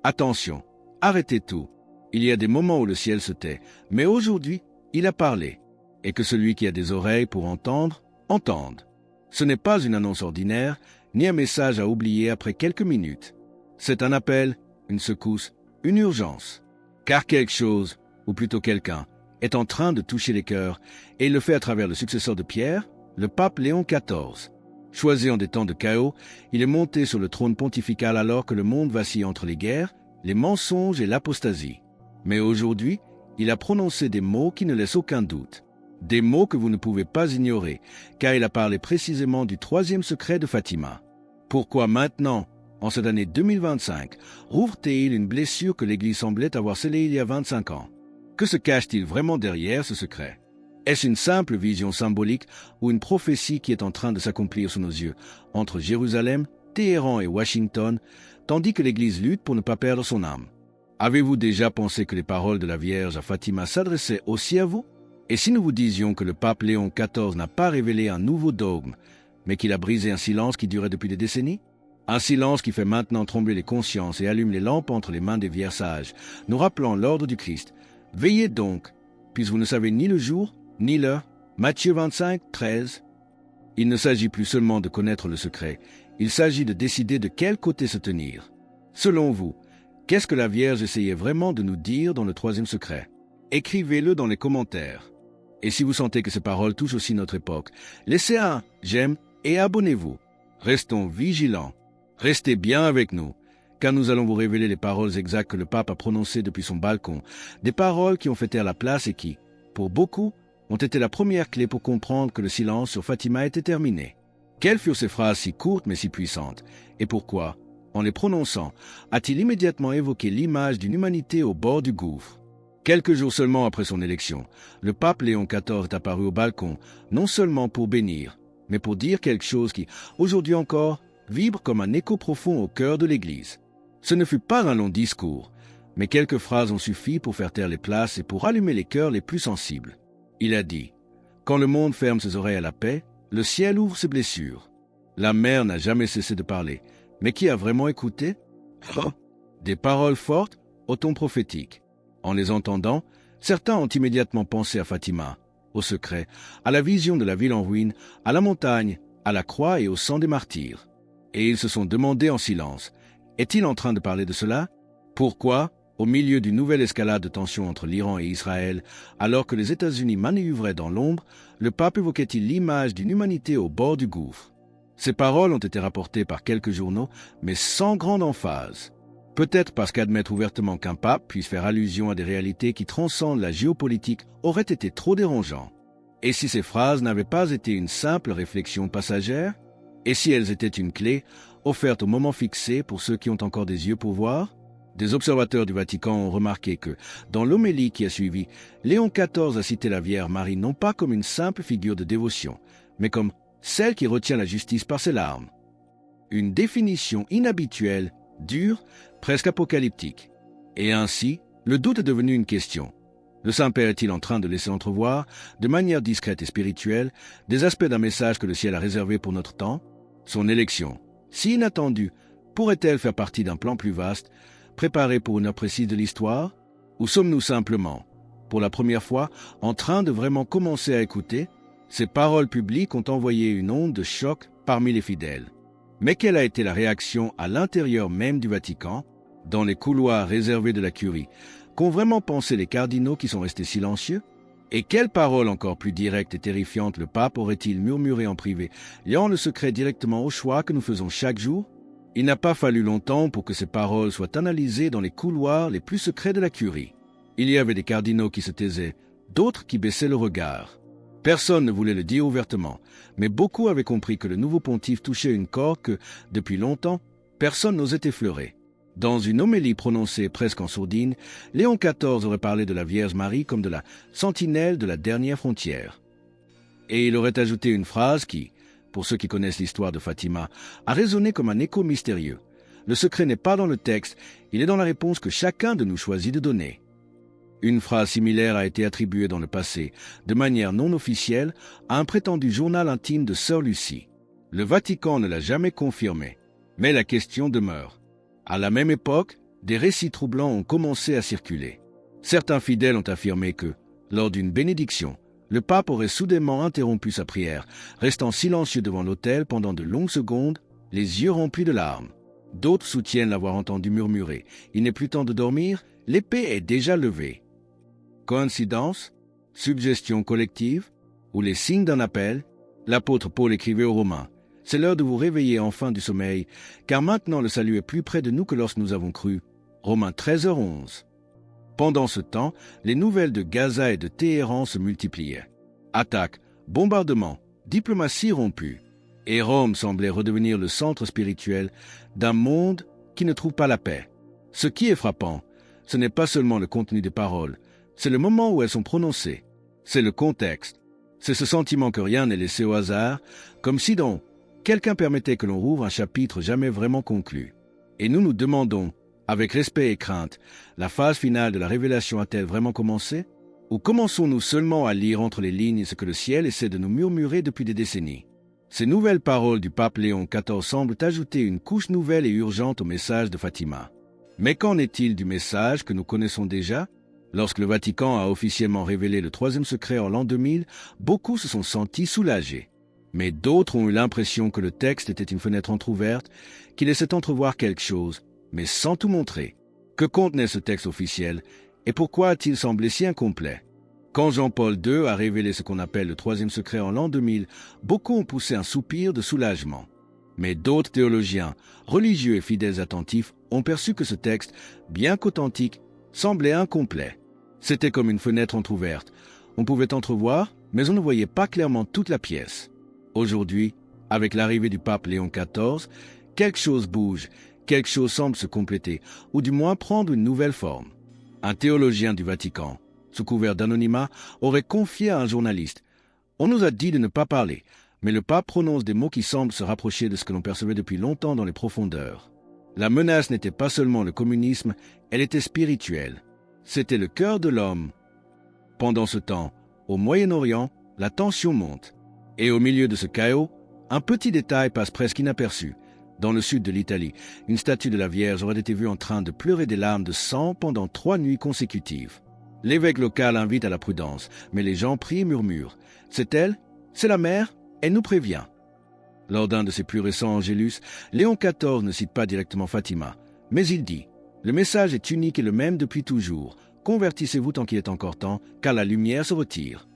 Attention, arrêtez tout. Il y a des moments où le ciel se tait, mais aujourd'hui, il a parlé. Et que celui qui a des oreilles pour entendre, entende. Ce n'est pas une annonce ordinaire, ni un message à oublier après quelques minutes. C'est un appel, une secousse, une urgence. Car quelque chose, ou plutôt quelqu'un, est en train de toucher les cœurs, et il le fait à travers le successeur de Pierre, le pape Léon XIV. Choisi en des temps de chaos, il est monté sur le trône pontifical alors que le monde vacille entre les guerres, les mensonges et l'apostasie. Mais aujourd'hui, il a prononcé des mots qui ne laissent aucun doute. Des mots que vous ne pouvez pas ignorer, car il a parlé précisément du troisième secret de Fatima. Pourquoi maintenant, en cette année 2025, rouvre-t-il une blessure que l'Église semblait avoir scellée il y a 25 ans? Que se cache-t-il vraiment derrière ce secret? Est-ce une simple vision symbolique ou une prophétie qui est en train de s'accomplir sous nos yeux, entre Jérusalem, Téhéran et Washington, tandis que l'Église lutte pour ne pas perdre son âme? Avez-vous déjà pensé que les paroles de la Vierge à Fatima s'adressaient aussi à vous? Et si nous vous disions que le pape Léon XIV n'a pas révélé un nouveau dogme, mais qu'il a brisé un silence qui durait depuis des décennies? Un silence qui fait maintenant trembler les consciences et allume les lampes entre les mains des vierges sages, nous rappelant l'ordre du Christ. Veillez donc, puisque vous ne savez ni le jour, ni l'heure. Matthieu 25, 13. Il ne s'agit plus seulement de connaître le secret, il s'agit de décider de quel côté se tenir. Selon vous, qu'est-ce que la Vierge essayait vraiment de nous dire dans le troisième secret? Écrivez-le dans les commentaires. Et si vous sentez que ces paroles touchent aussi notre époque, laissez un j'aime et abonnez-vous. Restons vigilants. Restez bien avec nous, car nous allons vous révéler les paroles exactes que le pape a prononcées depuis son balcon, des paroles qui ont fait taire la place et qui, pour beaucoup, ont été la première clé pour comprendre que le silence sur Fatima était terminé. Quelles furent ces phrases si courtes mais si puissantes? Et pourquoi, en les prononçant, a-t-il immédiatement évoqué l'image d'une humanité au bord du gouffre? Quelques jours seulement après son élection, le pape Léon XIV est apparu au balcon, non seulement pour bénir, mais pour dire quelque chose qui, aujourd'hui encore, vibre comme un écho profond au cœur de l'Église. Ce ne fut pas un long discours, mais quelques phrases ont suffi pour faire taire les places et pour allumer les cœurs les plus sensibles. Il a dit « Quand le monde ferme ses oreilles à la paix, le ciel ouvre ses blessures. » La mer n'a jamais cessé de parler, mais qui a vraiment écouté? Des paroles fortes au ton prophétique. En les entendant, certains ont immédiatement pensé à Fatima, au secret, à la vision de la ville en ruine, à la montagne, à la croix et au sang des martyrs. Et ils se sont demandé en silence, est-il en train de parler de cela? Pourquoi, au milieu d'une nouvelle escalade de tensions entre l'Iran et Israël, alors que les États-Unis manœuvraient dans l'ombre, le pape évoquait-il l'image d'une humanité au bord du gouffre? Ces paroles ont été rapportées par quelques journaux, mais sans grande emphase. Peut-être parce qu'admettre ouvertement qu'un pape puisse faire allusion à des réalités qui transcendent la géopolitique aurait été trop dérangeant. Et si ces phrases n'avaient pas été une simple réflexion passagère? Et si elles étaient une clé, offerte au moment fixé pour ceux qui ont encore des yeux pour voir? Des observateurs du Vatican ont remarqué que, dans l'homélie qui a suivi, Léon XIV a cité la Vierge Marie non pas comme une simple figure de dévotion, mais comme celle qui retient la justice par ses larmes. Une définition inhabituelle, dure, presque apocalyptique. Et ainsi, le doute est devenu une question. Le Saint-Père est-il en train de laisser entrevoir, de manière discrète et spirituelle, des aspects d'un message que le ciel a réservé pour notre temps? Son élection, si inattendue, pourrait-elle faire partie d'un plan plus vaste, préparé pour une heure précise de l'histoire? Ou sommes-nous simplement, pour la première fois, en train de vraiment commencer à écouter? Ces paroles publiques ont envoyé une onde de choc parmi les fidèles. Mais quelle a été la réaction à l'intérieur même du Vatican, dans les couloirs réservés de la Curie, qu'ont vraiment pensé les cardinaux qui sont restés silencieux? Et quelles paroles encore plus directes et terrifiantes le pape aurait-il murmuré en privé, liant le secret directement au choix que nous faisons chaque jour? Il n'a pas fallu longtemps pour que ces paroles soient analysées dans les couloirs les plus secrets de la Curie. Il y avait des cardinaux qui se taisaient, d'autres qui baissaient le regard. Personne ne voulait le dire ouvertement, mais beaucoup avaient compris que le nouveau pontife touchait une corde que, depuis longtemps, personne n'osait effleurer. Dans une homélie prononcée presque en sourdine, Léon XIV aurait parlé de la Vierge Marie comme de la sentinelle de la dernière frontière. Et il aurait ajouté une phrase qui, pour ceux qui connaissent l'histoire de Fatima, a résonné comme un écho mystérieux. Le secret n'est pas dans le texte, il est dans la réponse que chacun de nous choisit de donner. Une phrase similaire a été attribuée dans le passé, de manière non officielle, à un prétendu journal intime de Sœur Lucie. Le Vatican ne l'a jamais confirmé, mais la question demeure. À la même époque, des récits troublants ont commencé à circuler. Certains fidèles ont affirmé que, lors d'une bénédiction, le pape aurait soudainement interrompu sa prière, restant silencieux devant l'autel pendant de longues secondes, les yeux remplis de larmes. D'autres soutiennent l'avoir entendu murmurer « Il n'est plus temps de dormir, l'épée est déjà levée ». Coïncidence? Suggestion collective? Ou les signes d'un appel? L'apôtre Paul écrivait aux Romains « C'est l'heure de vous réveiller enfin du sommeil, car maintenant le salut est plus près de nous que lorsque nous avons cru. » Romains 13h11. Pendant ce temps, les nouvelles de Gaza et de Téhéran se multipliaient. Attaques, bombardements, diplomatie rompue. Et Rome semblait redevenir le centre spirituel d'un monde qui ne trouve pas la paix. Ce qui est frappant, ce n'est pas seulement le contenu des paroles, c'est le moment où elles sont prononcées. C'est le contexte. C'est ce sentiment que rien n'est laissé au hasard, comme si donc quelqu'un permettait que l'on rouvre un chapitre jamais vraiment conclu. Et nous nous demandons, avec respect et crainte, la phase finale de la révélation a-t-elle vraiment commencé? Ou commençons-nous seulement à lire entre les lignes ce que le ciel essaie de nous murmurer depuis des décennies? Ces nouvelles paroles du pape Léon XIV semblent ajouter une couche nouvelle et urgente au message de Fatima. Mais qu'en est-il du message que nous connaissons déjà? Lorsque le Vatican a officiellement révélé le troisième secret en l'an 2000, beaucoup se sont sentis soulagés. Mais d'autres ont eu l'impression que le texte était une fenêtre entr'ouverte, qui laissait entrevoir quelque chose, mais sans tout montrer. Que contenait ce texte officiel, et pourquoi a-t-il semblé si incomplet? Quand Jean-Paul II a révélé ce qu'on appelle le troisième secret en l'an 2000, beaucoup ont poussé un soupir de soulagement. Mais d'autres théologiens, religieux et fidèles attentifs, ont perçu que ce texte, bien qu'authentique, semblait incomplet. C'était comme une fenêtre entr'ouverte. On pouvait entrevoir, mais on ne voyait pas clairement toute la pièce. Aujourd'hui, avec l'arrivée du pape Léon XIV, quelque chose bouge, quelque chose semble se compléter, ou du moins prendre une nouvelle forme. Un théologien du Vatican, sous couvert d'anonymat, aurait confié à un journaliste « On nous a dit de ne pas parler, mais le pape prononce des mots qui semblent se rapprocher de ce que l'on percevait depuis longtemps dans les profondeurs. » La menace n'était pas seulement le communisme, elle était spirituelle. C'était le cœur de l'homme. Pendant ce temps, au Moyen-Orient, la tension monte. Et au milieu de ce chaos, un petit détail passe presque inaperçu. Dans le sud de l'Italie, une statue de la Vierge aurait été vue en train de pleurer des larmes de sang pendant 3 nuits consécutives. L'évêque local invite à la prudence, mais les gens prient et murmurent. « C'est elle? C'est la mère? Elle nous prévient. » Lors d'un de ses plus récents Angélus, Léon XIV ne cite pas directement Fatima, mais il dit « Le message est unique et le même depuis toujours. Convertissez-vous tant qu'il est encore temps, car la lumière se retire. »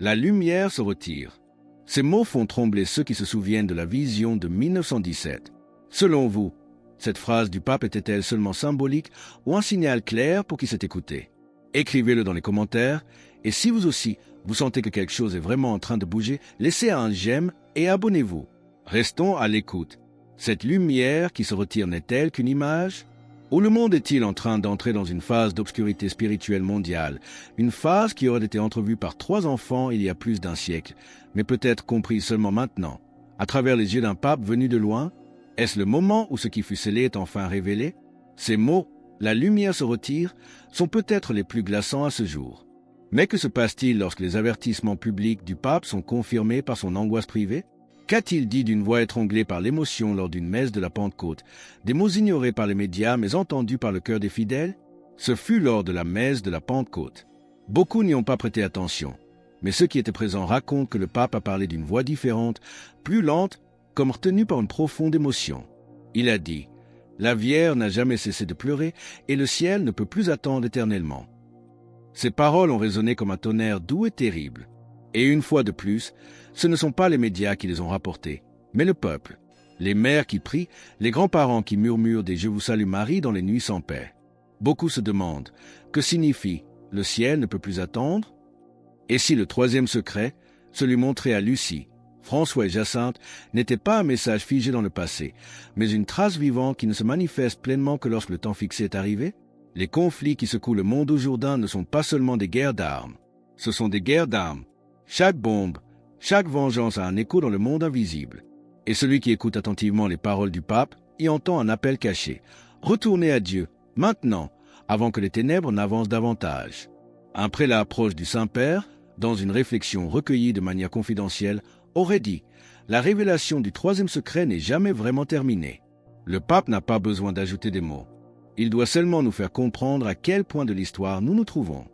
La lumière se retire. Ces mots font trembler ceux qui se souviennent de la vision de 1917. Selon vous, cette phrase du pape était-elle seulement symbolique ou un signal clair pour qui s'est écouté? Écrivez-le dans les commentaires, et si vous aussi, vous sentez que quelque chose est vraiment en train de bouger, laissez un j'aime et abonnez-vous. Restons à l'écoute. Cette lumière qui se retire n'est-elle qu'une image? Ou le monde est-il en train d'entrer dans une phase d'obscurité spirituelle mondiale, une phase qui aurait été entrevue par 3 enfants il y a plus d'1 siècle, mais peut-être comprise seulement maintenant, à travers les yeux d'un pape venu de loin? Est-ce le moment où ce qui fut scellé est enfin révélé? Ces mots, la lumière se retire, sont peut-être les plus glaçants à ce jour. Mais que se passe-t-il lorsque les avertissements publics du pape sont confirmés par son angoisse privée? Qu'a-t-il dit d'une voix étranglée par l'émotion lors d'une messe de la Pentecôte, des mots ignorés par les médias mais entendus par le cœur des fidèles? Ce fut lors de la messe de la Pentecôte. Beaucoup n'y ont pas prêté attention, mais ceux qui étaient présents racontent que le pape a parlé d'une voix différente, plus lente, comme retenue par une profonde émotion. Il a dit « La Vierge n'a jamais cessé de pleurer et le ciel ne peut plus attendre éternellement. » Ces paroles ont résonné comme un tonnerre doux et terrible. Et une fois de plus, ce ne sont pas les médias qui les ont rapportés, mais le peuple. Les mères qui prient, les grands-parents qui murmurent des « Je vous salue Marie » dans les nuits sans paix. Beaucoup se demandent, que signifie « Le ciel ne peut plus attendre » ? Et si le troisième secret, celui montré à Lucie, François et Jacinthe, n'était pas un message figé dans le passé, mais une trace vivante qui ne se manifeste pleinement que lorsque le temps fixé est arrivé? Les conflits qui secouent le monde aujourd'hui ne sont pas seulement des guerres d'armes. Ce sont des guerres d'armes. Chaque bombe, chaque vengeance a un écho dans le monde invisible. Et celui qui écoute attentivement les paroles du pape y entend un appel caché. Retournez à Dieu, maintenant, avant que les ténèbres n'avancent davantage. Un prélat proche du Saint-Père, dans une réflexion recueillie de manière confidentielle, aurait dit « La révélation du troisième secret n'est jamais vraiment terminée. » Le pape n'a pas besoin d'ajouter des mots. Il doit seulement nous faire comprendre à quel point de l'histoire nous nous trouvons.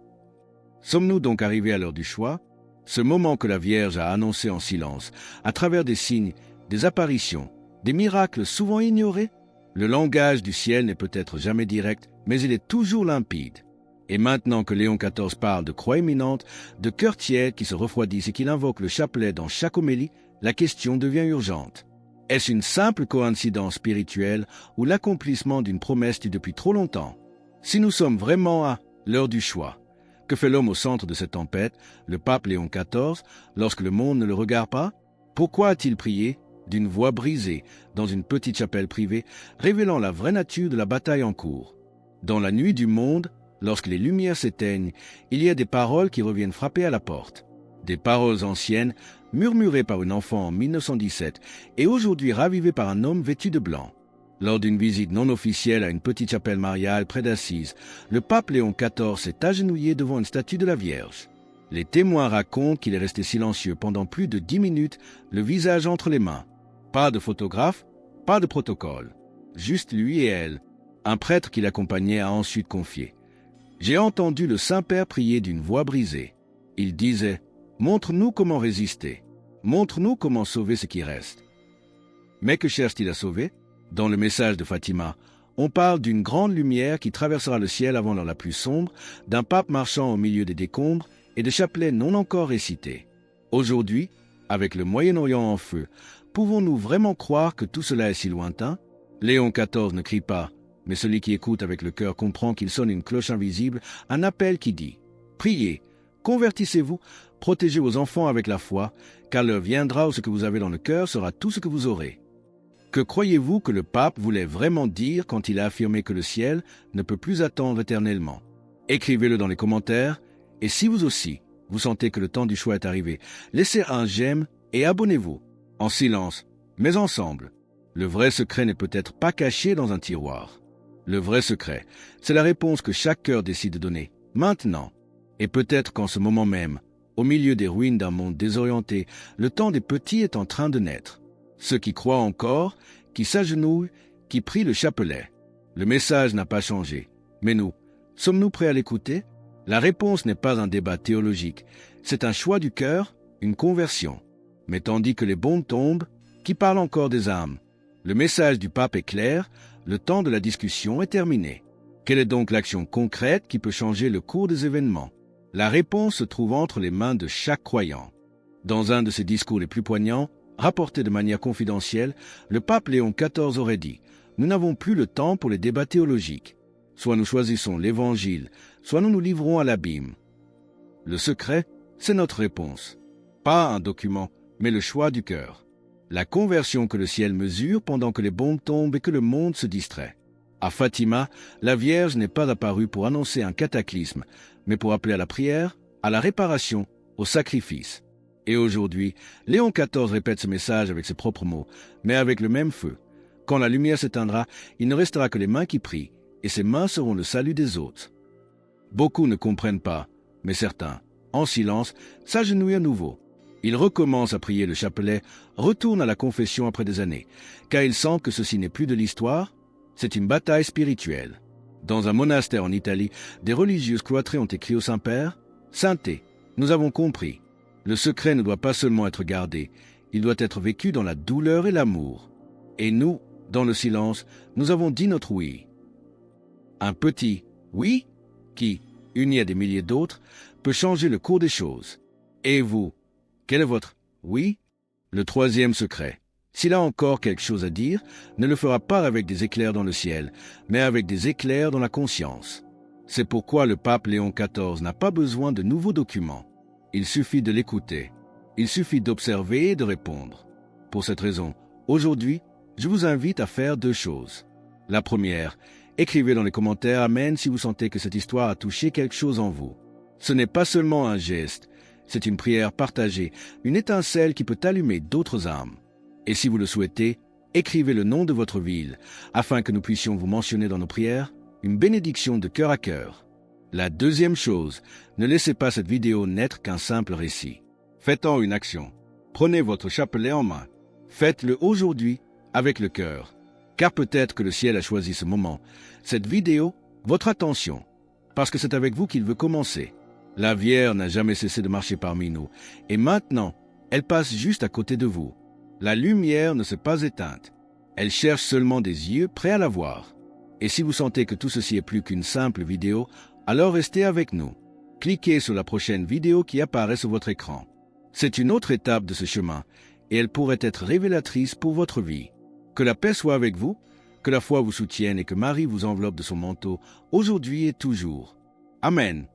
Sommes-nous donc arrivés à l'heure du choix, ce moment que la Vierge a annoncé en silence, à travers des signes, des apparitions, des miracles souvent ignorés? Le langage du ciel n'est peut-être jamais direct, mais il est toujours limpide. Et maintenant que Léon XIV parle de croix imminente, de cœurs tièdes qui se refroidissent et qu'il invoque le chapelet dans chaque homélie, la question devient urgente. Est-ce une simple coïncidence spirituelle ou l'accomplissement d'une promesse due depuis trop longtemps? Si nous sommes vraiment à l'heure du choix, que fait l'homme au centre de cette tempête, le pape Léon XIV, lorsque le monde ne le regarde pas? Pourquoi a-t-il prié d'une voix brisée dans une petite chapelle privée, révélant la vraie nature de la bataille en cours? Dans la nuit du monde, lorsque les lumières s'éteignent, il y a des paroles qui reviennent frapper à la porte. Des paroles anciennes, murmurées par une enfant en 1917 et aujourd'hui ravivées par un homme vêtu de blanc. Lors d'une visite non officielle à une petite chapelle mariale près d'Assise, le pape Léon XIV s'est agenouillé devant une statue de la Vierge. Les témoins racontent qu'il est resté silencieux pendant plus de 10 minutes, le visage entre les mains. Pas de photographe, pas de protocole. Juste lui et elle. Un prêtre qui l'accompagnait a ensuite confié: « J'ai entendu le Saint-Père prier d'une voix brisée. Il disait: « Montre-nous comment résister. Montre-nous comment sauver ce qui reste. » Mais que cherche-t-il à sauver? Dans le message de Fatima, on parle d'une grande lumière qui traversera le ciel avant l'heure la plus sombre, d'un pape marchant au milieu des décombres et de chapelets non encore récités. Aujourd'hui, avec le Moyen-Orient en feu, pouvons-nous vraiment croire que tout cela est si lointain? Léon XIV ne crie pas, mais celui qui écoute avec le cœur comprend qu'il sonne une cloche invisible, un appel qui dit: « Priez, convertissez-vous, protégez vos enfants avec la foi, car l'heure viendra où ce que vous avez dans le cœur sera tout ce que vous aurez. » Que croyez-vous que le pape voulait vraiment dire quand il a affirmé que le ciel ne peut plus attendre éternellement? Écrivez-le dans les commentaires, et si vous aussi, vous sentez que le temps du choix est arrivé, laissez un j'aime et abonnez-vous, en silence, mais ensemble. Le vrai secret n'est peut-être pas caché dans un tiroir. Le vrai secret, c'est la réponse que chaque cœur décide de donner, maintenant. Et peut-être qu'en ce moment même, au milieu des ruines d'un monde désorienté, le temps des petits est en train de naître. Ceux qui croient encore, qui s'agenouillent, qui prient le chapelet. Le message n'a pas changé. Mais nous, sommes-nous prêts à l'écouter? La réponse n'est pas un débat théologique. C'est un choix du cœur, une conversion. Mais tandis que les bombes tombent, qui parle encore des âmes? Le message du pape est clair, le temps de la discussion est terminé. Quelle est donc l'action concrète qui peut changer le cours des événements? La réponse se trouve entre les mains de chaque croyant. Dans un de ses discours les plus poignants, rapporté de manière confidentielle, le pape Léon XIV aurait dit: « Nous n'avons plus le temps pour les débats théologiques. Soit nous choisissons l'Évangile, soit nous nous livrons à l'abîme. » Le secret, c'est notre réponse. Pas un document, mais le choix du cœur. La conversion que le ciel mesure pendant que les bombes tombent et que le monde se distrait. À Fatima, la Vierge n'est pas apparue pour annoncer un cataclysme, mais pour appeler à la prière, à la réparation, au sacrifice. Et aujourd'hui, Léon XIV répète ce message avec ses propres mots, mais avec le même feu. Quand la lumière s'éteindra, il ne restera que les mains qui prient, et ces mains seront le salut des autres. Beaucoup ne comprennent pas, mais certains, en silence, s'agenouillent à nouveau. Ils recommencent à prier le chapelet, retournent à la confession après des années, car ils sentent que ceci n'est plus de l'histoire, c'est une bataille spirituelle. Dans un monastère en Italie, des religieuses cloîtrées ont écrit au Saint-Père: « Sainteté, nous avons compris. Le secret ne doit pas seulement être gardé, il doit être vécu dans la douleur et l'amour. Et nous, dans le silence, nous avons dit notre oui. » Un petit oui qui, uni à des milliers d'autres, peut changer le cours des choses. Et vous, quel est votre oui? Le troisième secret. S'il a encore quelque chose à dire, ne le fera pas avec des éclairs dans le ciel, mais avec des éclairs dans la conscience. C'est pourquoi le pape Léon XIV n'a pas besoin de nouveaux documents. Il suffit de l'écouter. Il suffit d'observer et de répondre. Pour cette raison, aujourd'hui, je vous invite à faire 2 choses. La première, écrivez dans les commentaires « Amen » si vous sentez que cette histoire a touché quelque chose en vous. Ce n'est pas seulement un geste, c'est une prière partagée, une étincelle qui peut allumer d'autres âmes. Et si vous le souhaitez, écrivez le nom de votre ville, afin que nous puissions vous mentionner dans nos prières, une bénédiction de cœur à cœur. La deuxième chose, ne laissez pas cette vidéo n'être qu'un simple récit. Faites-en une action. Prenez votre chapelet en main. Faites-le aujourd'hui avec le cœur. car peut-être que le ciel a choisi ce moment, cette vidéo, votre attention, parce que c'est avec vous qu'il veut commencer. La Vierge n'a jamais cessé de marcher parmi nous, et maintenant, elle passe juste à côté de vous. La lumière ne s'est pas éteinte. Elle cherche seulement des yeux prêts à la voir. Et si vous sentez que tout ceci est plus qu'une simple vidéo, alors restez avec nous. Cliquez sur la prochaine vidéo qui apparaît sur votre écran. C'est une autre étape de ce chemin, et elle pourrait être révélatrice pour votre vie. Que la paix soit avec vous, que la foi vous soutienne et que Marie vous enveloppe de son manteau, aujourd'hui et toujours. Amen.